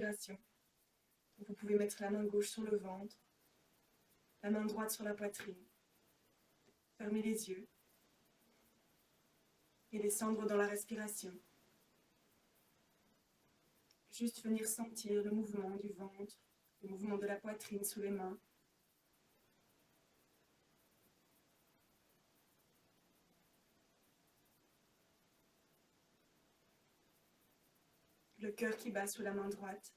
respiration. Vous pouvez mettre la main gauche sur le ventre, la main droite sur la poitrine. Fermez les yeux et descendre dans la respiration. Juste venir sentir le mouvement du ventre, le mouvement de la poitrine sous les mains. Le cœur qui bat sous la main droite.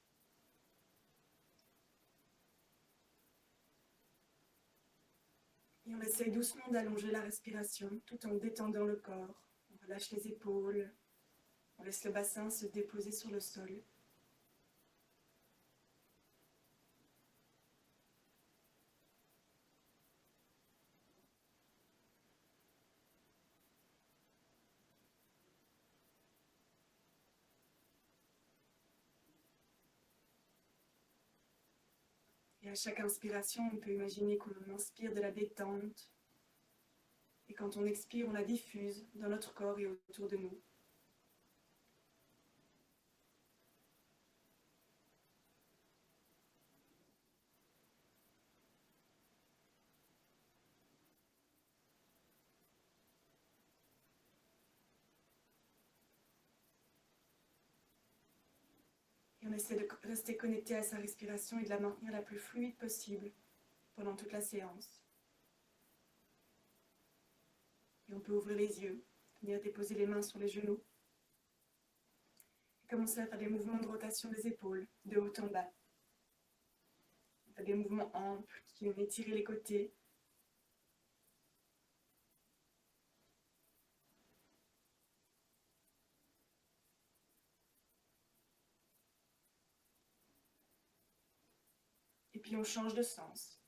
Et on essaye doucement d'allonger la respiration tout en détendant le corps. On relâche les épaules, on laisse le bassin se déposer sur le sol. Et à chaque inspiration, on peut imaginer qu'on inspire de la détente. Et quand on expire, on la diffuse dans notre corps et autour de nous. Et on essaie de rester connecté à sa respiration et de la maintenir la plus fluide possible pendant toute la séance. Et on peut ouvrir les yeux, venir déposer les mains sur les genoux. Et commencer à faire des mouvements de rotation des épaules, de haut en bas. On fait des mouvements amples qui viennent étirer les côtés. Et puis on change de sens.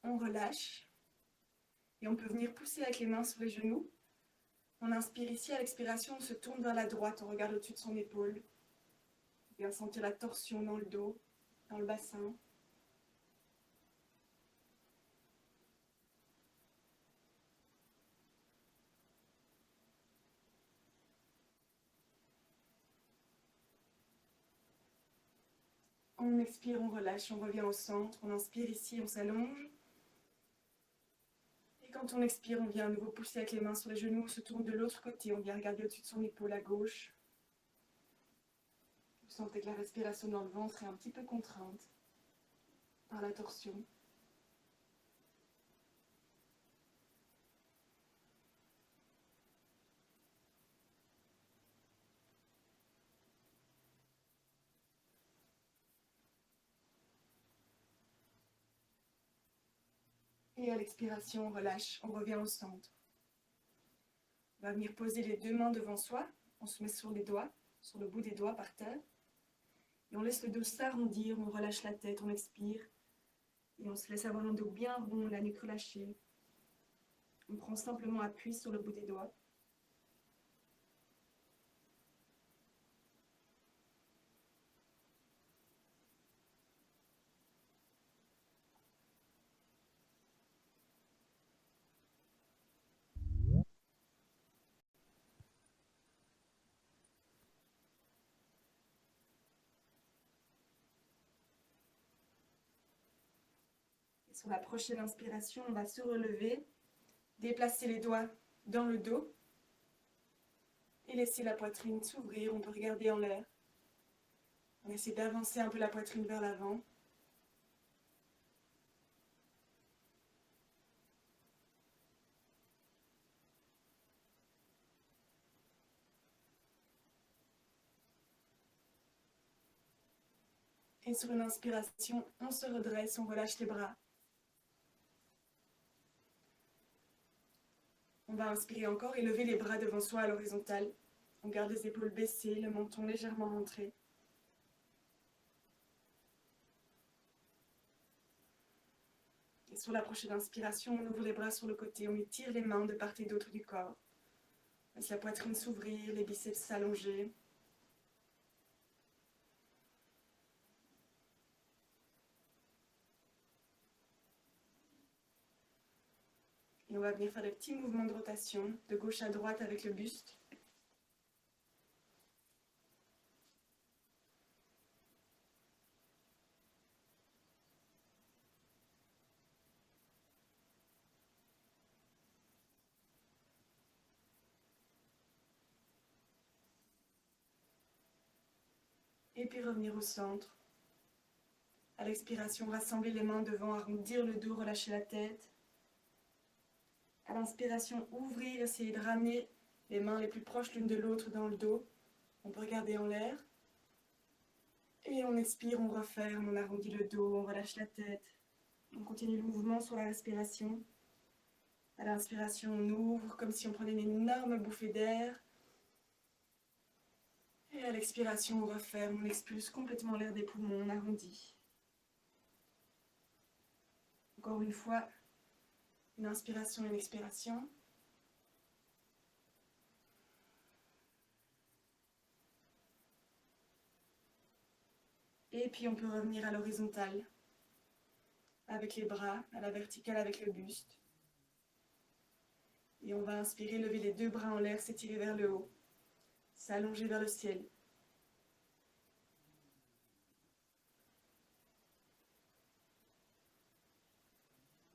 On relâche. Et on peut venir pousser avec les mains sur les genoux. On inspire ici, à l'expiration, on se tourne vers la droite, on regarde au-dessus de son épaule. On vient sentir la torsion dans le dos, dans le bassin. On expire, on relâche, on revient au centre. On inspire ici, on s'allonge. Et quand on expire, on vient à nouveau pousser avec les mains sur les genoux, on se tourne de l'autre côté, on vient regarder au-dessus de son épaule à gauche. Vous sentez que la respiration dans le ventre est un petit peu contrainte par la torsion. Et à l'expiration, on relâche, on revient au centre. On va venir poser les deux mains devant soi, on se met sur les doigts, sur le bout des doigts par terre. Et on laisse le dos s'arrondir, on relâche la tête, on expire. Et on se laisse avoir un dos bien rond, la nuque relâchée. On prend simplement appui sur le bout des doigts. Et sur la prochaine inspiration, on va se relever, déplacer les doigts dans le dos et laisser la poitrine s'ouvrir. On peut regarder en l'air. On essaie d'avancer un peu la poitrine vers l'avant. Et sur une inspiration, on se redresse, on relâche les bras. On va inspirer encore et lever les bras devant soi à l'horizontale. On garde les épaules baissées, le menton légèrement rentré. Et sur la prochaine inspiration, on ouvre les bras sur le côté, on étire les mains de part et d'autre du corps. On laisse la poitrine s'ouvrir, les biceps s'allonger. Et on va venir faire des petits mouvements de rotation, de gauche à droite avec le buste. Et puis revenir au centre. À l'expiration, rassembler les mains devant, arrondir le dos, relâcher la tête. À l'inspiration, ouvrir, essayer de ramener les mains les plus proches l'une de l'autre dans le dos. On peut regarder en l'air. Et on expire, on referme, on arrondit le dos, on relâche la tête. On continue le mouvement sur la respiration. À l'inspiration, on ouvre comme si on prenait une énorme bouffée d'air. Et à l'expiration, on referme, on expulse complètement l'air des poumons, on arrondit. Encore une fois, une inspiration et une expiration. Et puis on peut revenir à l'horizontale, avec les bras, à la verticale avec le buste. Et on va inspirer, lever les deux bras en l'air, s'étirer vers le haut, s'allonger vers le ciel.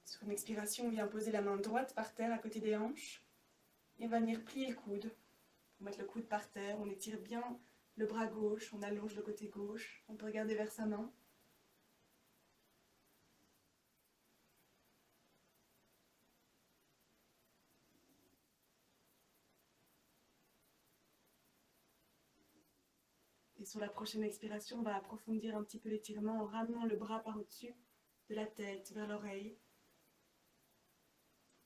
Sur une expiration, on vient poser la main droite par terre à côté des hanches. Et on va venir plier le coude. Pour mettre le coude par terre, on étire bien le bras gauche, on allonge le côté gauche. On peut regarder vers sa main. Et sur la prochaine expiration, on va approfondir un petit peu l'étirement en ramenant le bras par au-dessus de la tête vers l'oreille.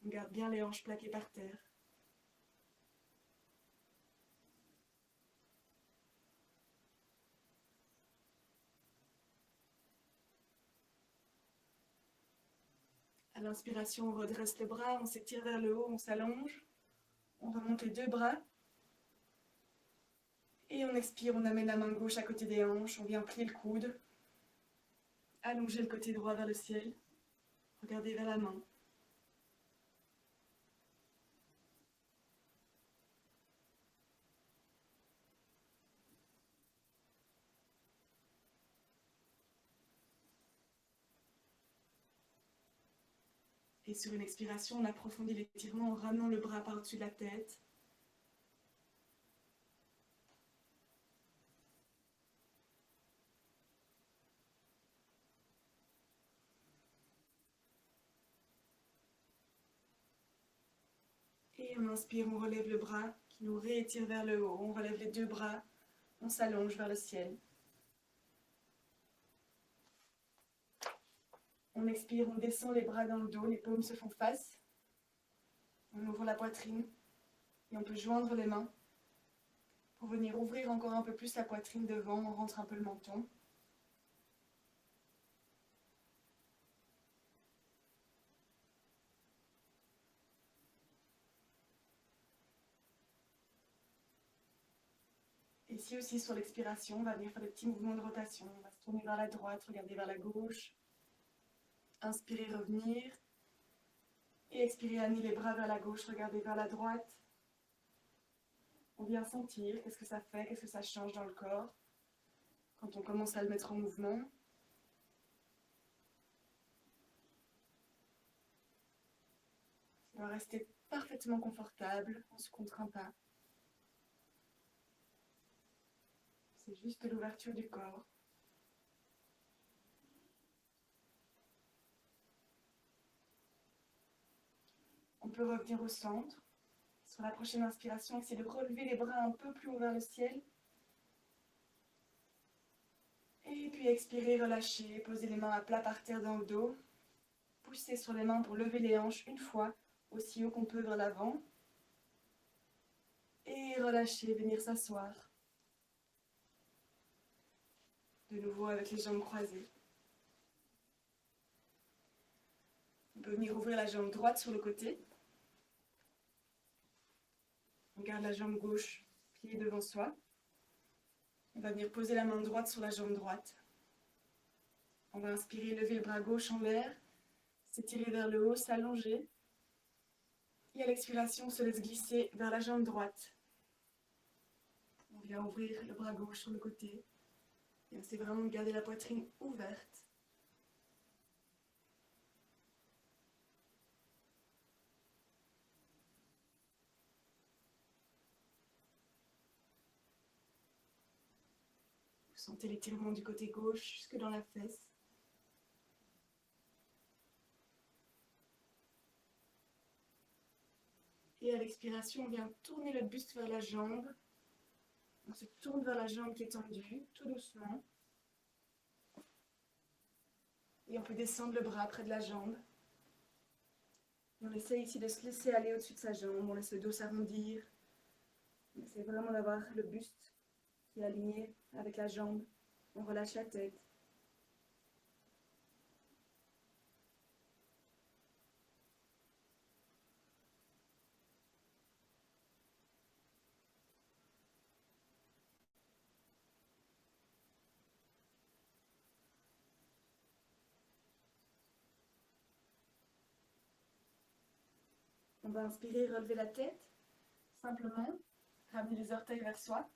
On garde bien les hanches plaquées par terre. À l'inspiration, on redresse le bras, on s'étire vers le haut, on s'allonge. On remonte les deux bras. Et on expire, on amène la main gauche à côté des hanches, on vient plier le coude. Allonger le côté droit vers le ciel. Regardez vers la main. Et sur une expiration, on approfondit l'étirement en ramenant le bras par-dessus de la tête. Et on inspire, on relève le bras qui nous réétire vers le haut. On relève les deux bras, on s'allonge vers le ciel. On expire, on descend les bras dans le dos, les paumes se font face. On ouvre la poitrine et on peut joindre les mains pour venir ouvrir encore un peu plus la poitrine devant. On rentre un peu le menton. Ici aussi, sur l'expiration, on va venir faire des petits mouvements de rotation. On va se tourner vers la droite, regarder vers la gauche. Inspirez, revenir. Et expirez, amener les bras vers la gauche, regarder vers la droite. On vient sentir qu'est-ce que ça fait, qu'est-ce que ça change dans le corps quand on commence à le mettre en mouvement. Ça doit rester parfaitement confortable, on ne se contraint pas. C'est juste l'ouverture du corps. On peut revenir au centre. Sur la prochaine inspiration, essayez de relever les bras un peu plus haut vers le ciel. Et puis expirez, relâchez, posez les mains à plat par terre dans le dos. Poussez sur les mains pour lever les hanches une fois, aussi haut qu'on peut vers l'avant. Et relâchez, venir s'asseoir. De nouveau avec les jambes croisées. On peut venir ouvrir la jambe droite sur le côté. On garde la jambe gauche pliée devant soi. On va venir poser la main droite sur la jambe droite. On va inspirer, lever le bras gauche en l'air, s'étirer vers le haut, s'allonger. Et à l'expiration, on se laisse glisser vers la jambe droite. On vient ouvrir le bras gauche sur le côté. Et on essaie vraiment de garder la poitrine ouverte. Vous sentez l'étirement du côté gauche jusque dans la fesse. Et à l'expiration, on vient tourner le buste vers la jambe. On se tourne vers la jambe qui est tendue, tout doucement. Et on peut descendre le bras près de la jambe. Et on essaie ici de se laisser aller au-dessus de sa jambe. On laisse le dos s'arrondir. On essaie vraiment d'avoir le buste qui est aligné avec la jambe. On relâche la tête. On va inspirer, relever la tête, simplement, ramener les orteils vers soi.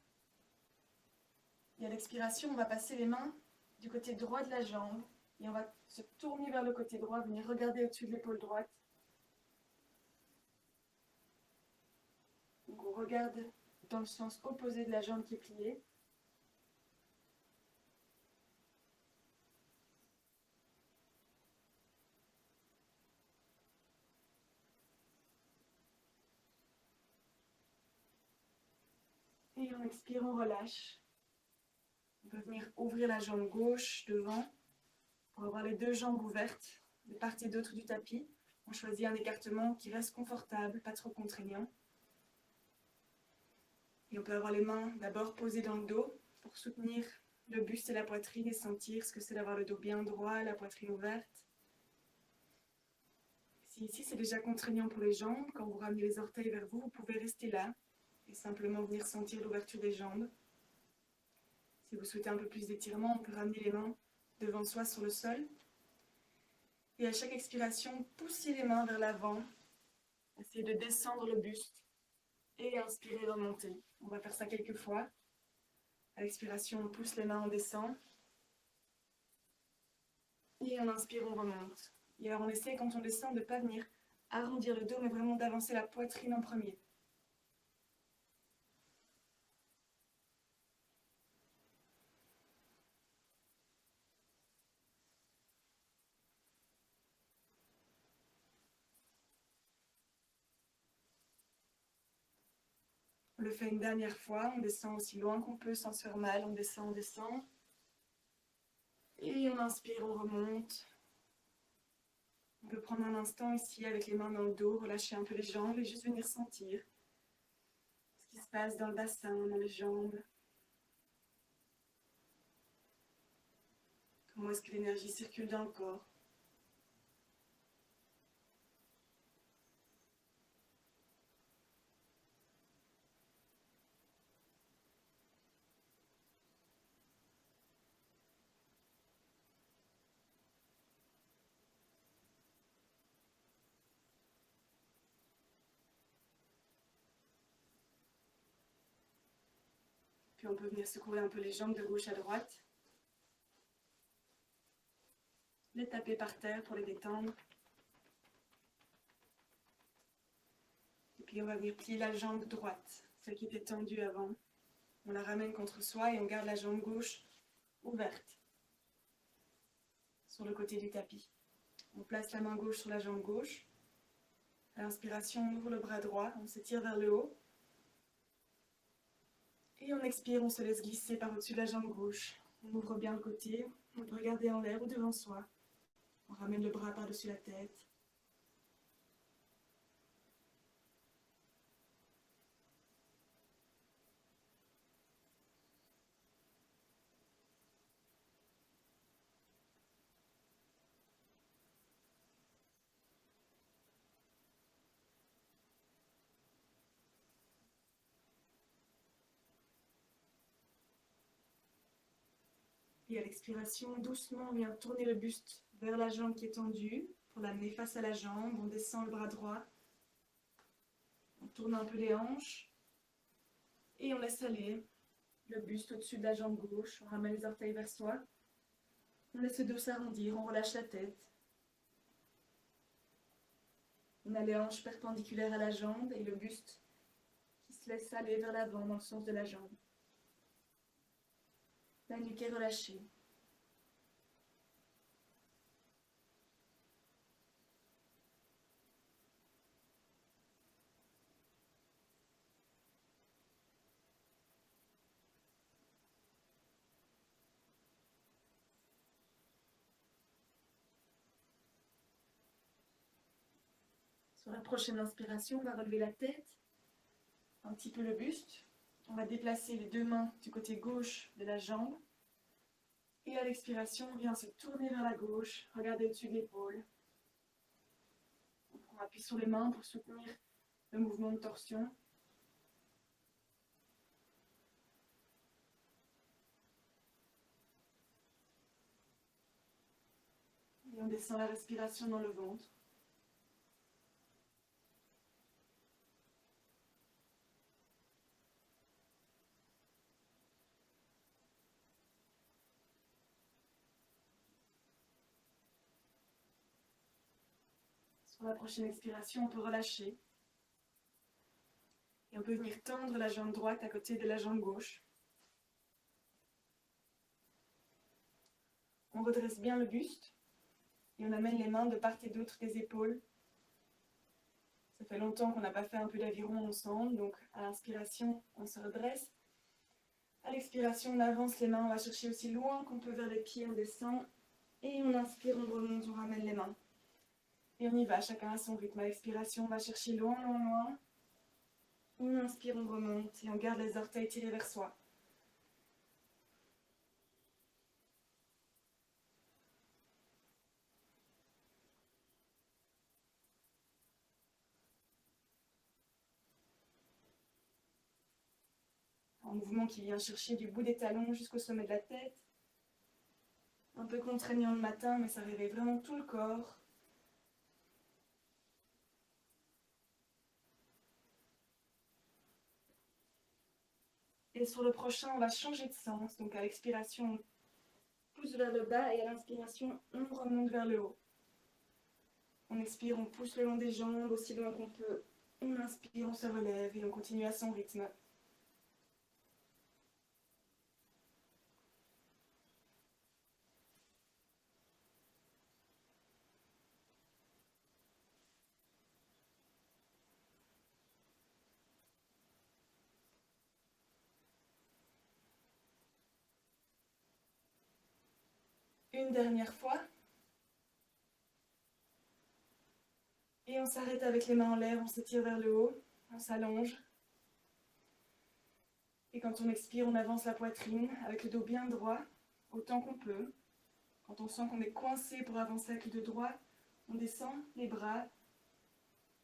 Et à l'expiration, on va passer les mains du côté droit de la jambe. Et on va se tourner vers le côté droit, venir regarder au-dessus de l'épaule droite. Donc on regarde dans le sens opposé de la jambe qui est pliée. Et en expire, on relâche. On peut venir ouvrir la jambe gauche devant pour avoir les deux jambes ouvertes de part et d'autre du tapis. On choisit un écartement qui reste confortable, pas trop contraignant. Et on peut avoir les mains d'abord posées dans le dos pour soutenir le buste et la poitrine et sentir ce que c'est d'avoir le dos bien droit, la poitrine ouverte. Si ici c'est déjà contraignant pour les jambes, quand vous ramenez les orteils vers vous, vous pouvez rester là et simplement venir sentir l'ouverture des jambes. Si vous souhaitez un peu plus d'étirement, on peut ramener les mains devant soi sur le sol. Et à chaque expiration, poussez les mains vers l'avant. Essayez de descendre le buste. Et inspirez, remontez. On va faire ça quelques fois. À l'expiration, on pousse les mains, on descend. Et on inspire, on remonte. Et alors on essaie quand on descend de ne pas venir arrondir le dos, mais vraiment d'avancer la poitrine en premier. On le fait une dernière fois, on descend aussi loin qu'on peut sans se faire mal, on descend, on descend. Et on inspire, on remonte. On peut prendre un instant ici avec les mains dans le dos, relâcher un peu les jambes et juste venir sentir ce qui se passe dans le bassin, dans les jambes. Comment est-ce que l'énergie circule dans le corps? Puis on peut venir secouer un peu les jambes de gauche à droite. Les taper par terre pour les détendre. Et puis on va venir plier la jambe droite, celle qui était tendue avant. On la ramène contre soi et on garde la jambe gauche ouverte sur le côté du tapis. On place la main gauche sur la jambe gauche. À l'inspiration, on ouvre le bras droit, on s'étire vers le haut. Et on expire, on se laisse glisser par au-dessus de la jambe gauche. On ouvre bien le côté, on peut regarder en l'air ou devant soi. On ramène le bras par-dessus la tête. Et à l'expiration, doucement, on vient tourner le buste vers la jambe qui est tendue pour l'amener face à la jambe. On descend le bras droit. On tourne un peu les hanches et on laisse aller le buste au-dessus de la jambe gauche. On ramène les orteils vers soi. On laisse le dos s'arrondir, on relâche la tête. On a les hanches perpendiculaires à la jambe et le buste qui se laisse aller vers l'avant dans le sens de la jambe. La nuque est relâchée. Sur la prochaine inspiration, on va relever la tête, un petit peu le buste. On va déplacer les deux mains du côté gauche de la jambe. Et à l'expiration, on vient se tourner vers la gauche, regarder au-dessus de l'épaule. On prend appui sur les mains pour soutenir le mouvement de torsion. Et on descend la respiration dans le ventre. Sur la prochaine expiration, on peut relâcher. Et on peut venir tendre la jambe droite à côté de la jambe gauche. On redresse bien le buste et on amène les mains de part et d'autre des épaules. Ça fait longtemps qu'on n'a pas fait un peu d'aviron ensemble, donc à l'inspiration, on se redresse. À l'expiration, on avance les mains, on va chercher aussi loin qu'on peut vers les pieds, on descend. Et on inspire, on remonte, on ramène les mains. Et on y va, chacun à son rythme. À l'expiration, on va chercher loin, loin, loin. On inspire, on remonte et on garde les orteils tirés vers soi. Un mouvement qui vient chercher du bout des talons jusqu'au sommet de la tête. Un peu contraignant le matin, mais ça réveille vraiment tout le corps. Et sur le prochain, on va changer de sens. Donc à l'expiration, on pousse vers le bas et à l'inspiration, on remonte vers le haut. On expire, on pousse le long des jambes aussi loin qu'on peut. On inspire, on se relève et on continue à son rythme. Une dernière fois. Et on s'arrête avec les mains en l'air, on s'étire vers le haut, on s'allonge. Et quand on expire, on avance la poitrine avec le dos bien droit, autant qu'on peut. Quand on sent qu'on est coincé pour avancer avec le dos droit, on descend les bras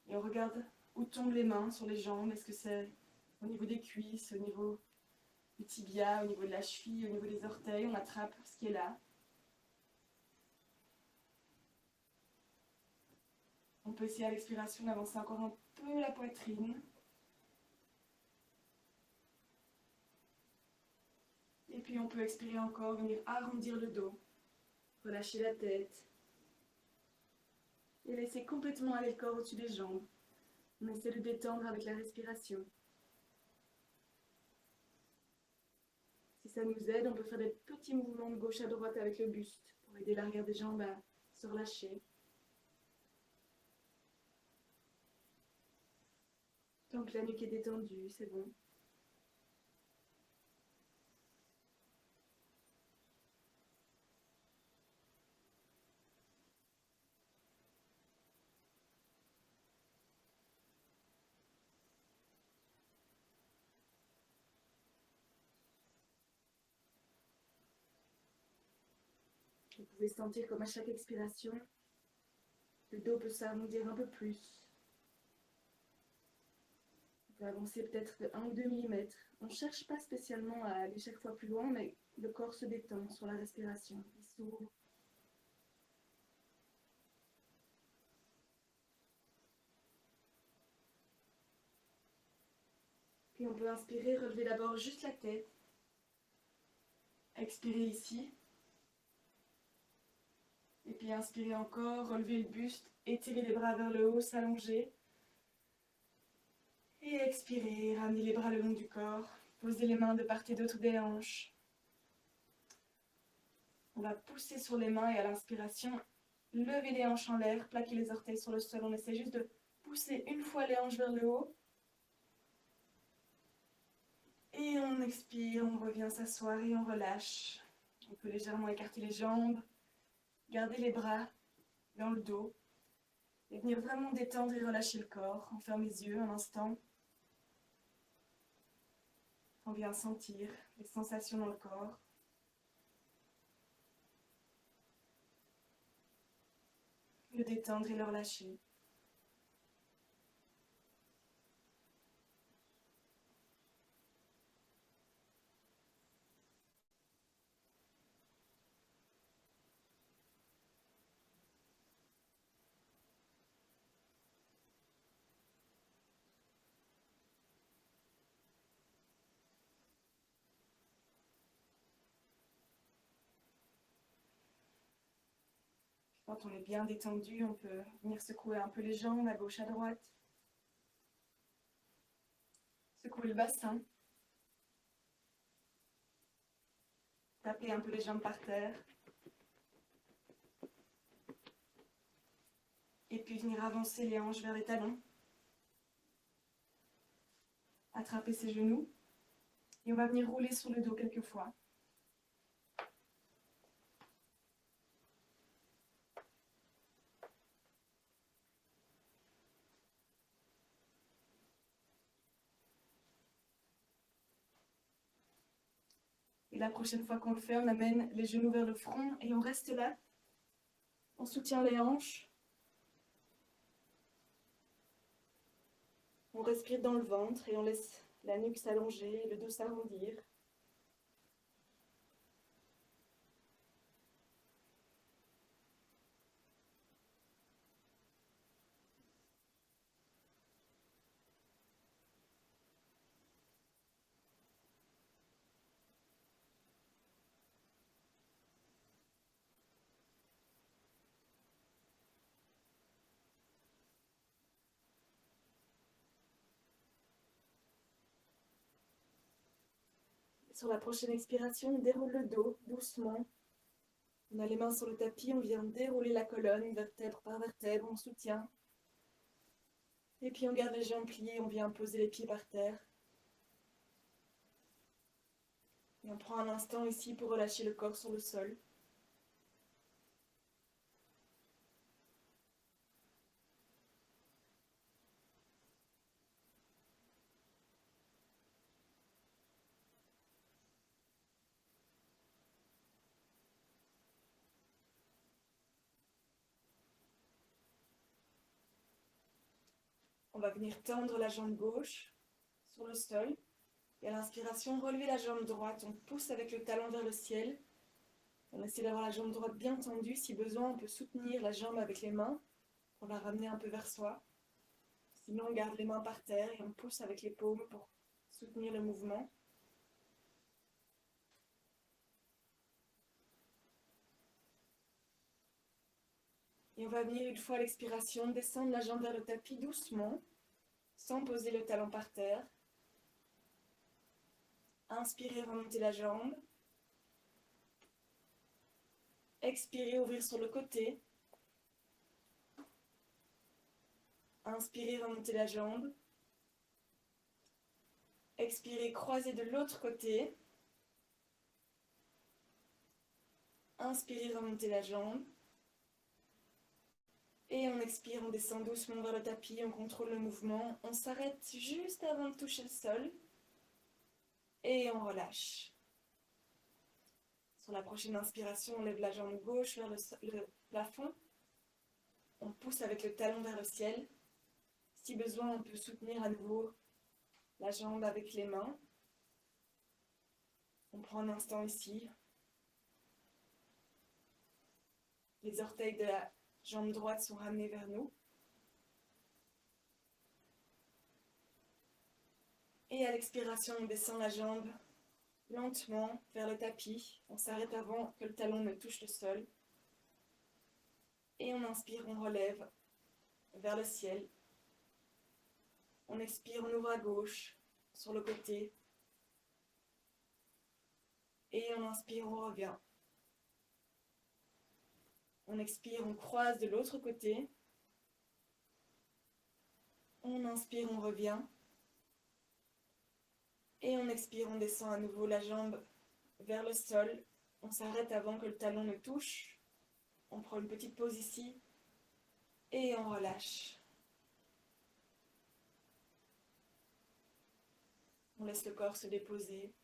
et on regarde où tombent les mains sur les jambes. Est-ce que c'est au niveau des cuisses, au niveau du tibia, au niveau de la cheville, au niveau des orteils? On attrape ce qui est là. On peut essayer à l'expiration d'avancer encore un peu la poitrine. Et puis on peut expirer encore, venir arrondir le dos, relâcher la tête. Et laisser complètement aller le corps au-dessus des jambes. On essaie de détendre avec la respiration. Si ça nous aide, on peut faire des petits mouvements de gauche à droite avec le buste pour aider l'arrière des jambes à se relâcher. Tant que la nuque est détendue, c'est bon. Vous pouvez sentir comme à chaque expiration, le dos peut s'arrondir un peu plus. On peut avancer peut-être de 1 ou 2 mm. On ne cherche pas spécialement à aller chaque fois plus loin, mais le corps se détend sur la respiration. Il s'ouvre. Et on peut inspirer, relever d'abord juste la tête. Expirer ici. Et puis inspirer encore, relever le buste, étirer les bras vers le haut, s'allonger. Et expirer, ramener les bras le long du corps. Poser les mains de part et d'autre des hanches. On va pousser sur les mains et à l'inspiration, lever les hanches en l'air, plaquer les orteils sur le sol. On essaie juste de pousser une fois les hanches vers le haut. Et on expire, on revient s'asseoir et on relâche. On peut légèrement écarter les jambes, garder les bras dans le dos et venir vraiment détendre et relâcher le corps. On ferme les yeux un instant. On vient sentir les sensations dans le corps. Le détendre et le relâcher. Quand on est bien détendu, on peut venir secouer un peu les jambes à gauche, à droite. Secouer le bassin. Taper un peu les jambes par terre. Et puis venir avancer les hanches vers les talons. Attraper ses genoux. Et on va venir rouler sur le dos quelques fois. Et la prochaine fois qu'on le fait, on amène les genoux vers le front et on reste là. On soutient les hanches. On respire dans le ventre et on laisse la nuque s'allonger, le dos s'arrondir. Sur la prochaine expiration, on déroule le dos doucement. On a les mains sur le tapis, on vient dérouler la colonne, vertèbre par vertèbre, on soutient. Et puis on garde les jambes pliées, on vient poser les pieds par terre. Et on prend un instant ici pour relâcher le corps sur le sol. On va venir tendre la jambe gauche sur le sol. Et à l'inspiration, relever la jambe droite. On pousse avec le talon vers le ciel. On essaie d'avoir la jambe droite bien tendue. Si besoin, on peut soutenir la jambe avec les mains pour la ramener un peu vers soi. Sinon, on garde les mains par terre et on pousse avec les paumes pour soutenir le mouvement. Et on va venir, une fois à l'expiration, descendre la jambe vers le tapis doucement, sans poser le talon par terre. Inspirez, remonter la jambe. Expirez, ouvrir sur le côté. Inspirez, remonter la jambe. Expirez, croisez de l'autre côté. Inspirez, remonter la jambe. Et on expire, on descend doucement vers le tapis, on contrôle le mouvement. On s'arrête juste avant de toucher le sol. Et on relâche. Sur la prochaine inspiration, on lève la jambe gauche vers le plafond. On pousse avec le talon vers le ciel. Si besoin, on peut soutenir à nouveau la jambe avec les mains. On prend un instant ici. Les orteils de la jambe droite sont ramenés vers nous. Et on expire, Et à l'expiration, on descend la jambe lentement vers le tapis. On s'arrête avant que le talon ne touche le sol. Et on inspire, on relève vers le ciel. On expire, on ouvre à gauche, sur le côté. Et on inspire, on revient. On expire, on croise de l'autre côté. On inspire, on revient. Et on expire, on descend à nouveau la jambe vers le sol. On s'arrête avant que le talon ne touche. On prend une petite pause ici. Et on relâche. On laisse le corps se déposer.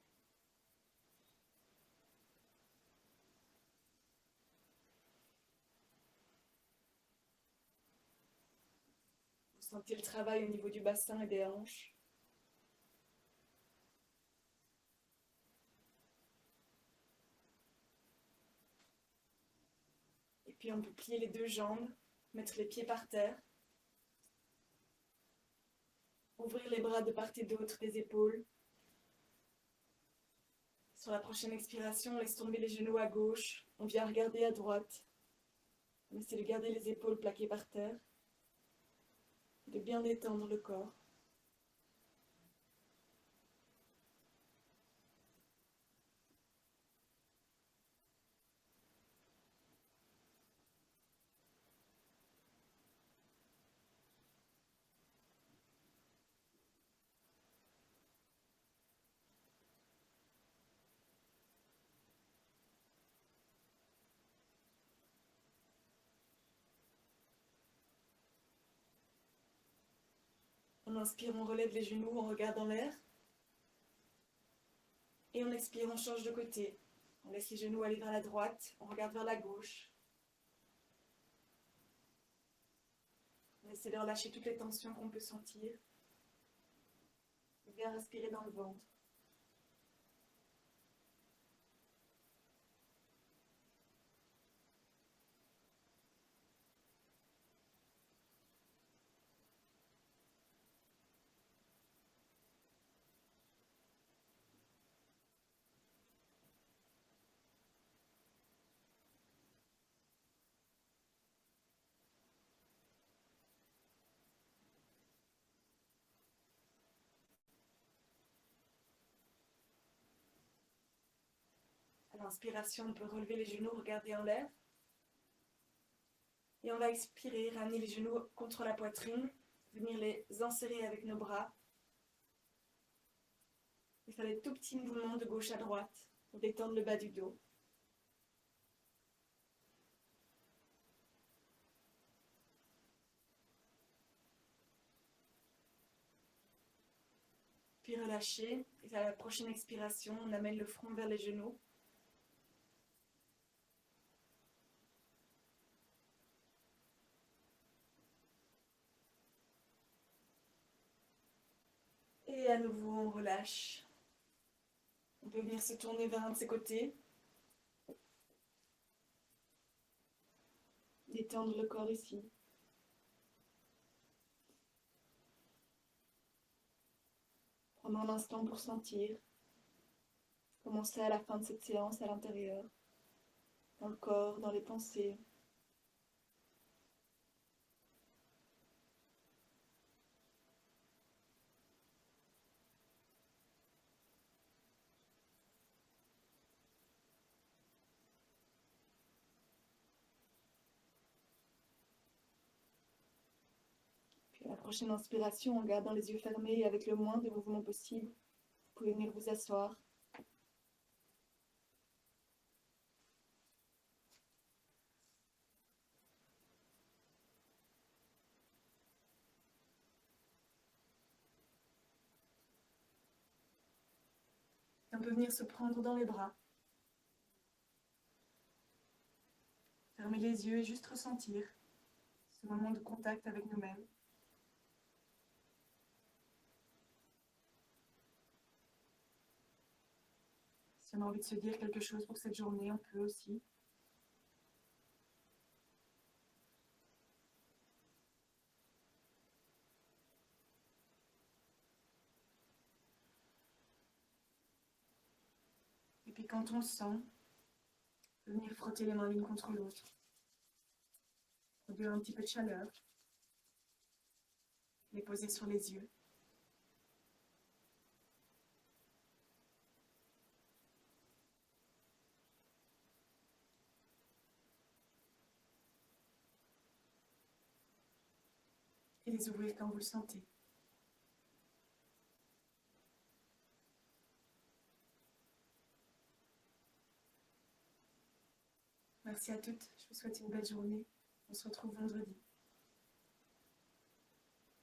Vous sentez le travail au niveau du bassin et des hanches. Et puis on peut plier les deux jambes, mettre les pieds par terre. Ouvrir les bras de part et d'autre des épaules. Sur la prochaine expiration, on laisse tomber les genoux à gauche. On vient regarder à droite. On essaie de garder les épaules plaquées par terre. De bien détendre le corps. On inspire, on relève les genoux, on regarde en l'air. Et on expire, on change de côté. On laisse les genoux aller vers la droite, on regarde vers la gauche. On essaie de relâcher toutes les tensions qu'on peut sentir. Bien respirer dans le ventre. À l'inspiration, on peut relever les genoux, regarder en l'air. Et on va expirer, ramener les genoux contre la poitrine, venir les enserrer avec nos bras. Et faire des tout petits mouvements de gauche à droite pour détendre le bas du dos. Puis relâcher. Et à la prochaine expiration, on amène le front vers les genoux. Et à nouveau, on relâche. On peut venir se tourner vers un de ses côtés. Détendre le corps ici. Prendre un instant pour sentir. Commencer à la fin de cette séance à l'intérieur. Dans le corps, dans les pensées. Puis à la prochaine inspiration, en gardant les yeux fermés et avec le moins de mouvements possible, vous pouvez venir vous asseoir. On peut venir se prendre dans les bras. Fermer les yeux et juste ressentir ce moment de contact avec nous-mêmes. Si on a envie de se dire quelque chose pour cette journée, on peut aussi. Puis quand on le sent, venir frotter les mains l'une contre l'autre. Produire un petit peu de chaleur. Les poser sur les yeux. Et les ouvrir quand vous le sentez. Merci à toutes, je vous souhaite une belle journée. On se retrouve vendredi.